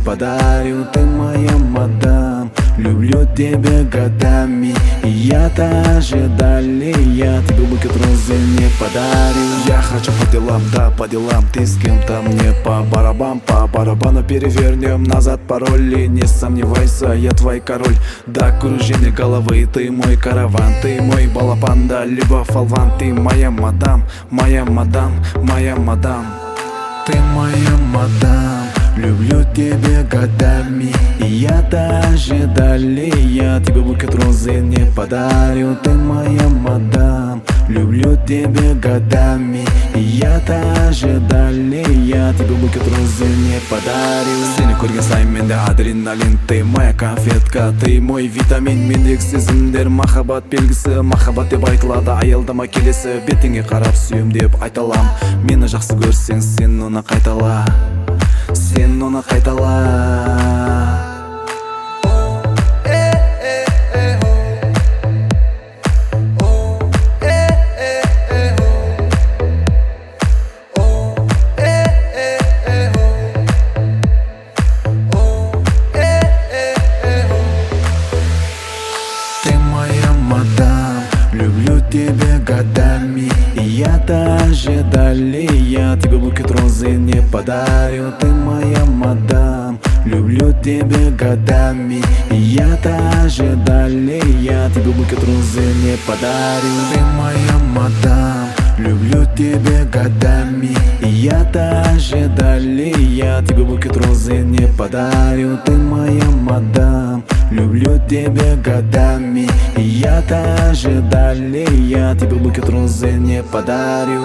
подарю. Ты моя мадам, люблю тебя годами, и я-то ожидали, я тебе букет розы не подарю. Я хочу по делам, да, по делам, ты с кем-то мне по барабану перевернем назад пароли. Не сомневайся, я твой король, да, кружение головы, ты мой караван, ты мой балабан, да, либо фалван. Ты моя мадам, моя мадам, моя мадам. Ты моя мадам, люблю тебя годами, и я-то ожидали, я тебе букет розы не подарю. Ты моя мадам, люблю тебя годами, и я-то ожидали, я тебе букет розы не подарю. Сені көрген сайын менде адреналин, ты моя конфетка, ты мой витамин. Мендегі сезімдер махаббат белгісі, махаббат деп айтылады аялдама келесі. Бетіңе қарап сүйем деп айталам, мені жақсы көрсең сен оны қайтала, сен оны қайтала. Люблю тебя годами, и я-то ожидали, я тебе букет розы не подарю. Ты моя мадам, люблю тебя годами, и я-то ожидали, я тебе букет розы не подарю. Ты моя мадам, люблю тебя годами, и я-то ожидали, я тебе букет розы не подарю. Ты моя мадам, люблю тебя годами, и я-то ожидали, я тебе букет розы не подарю.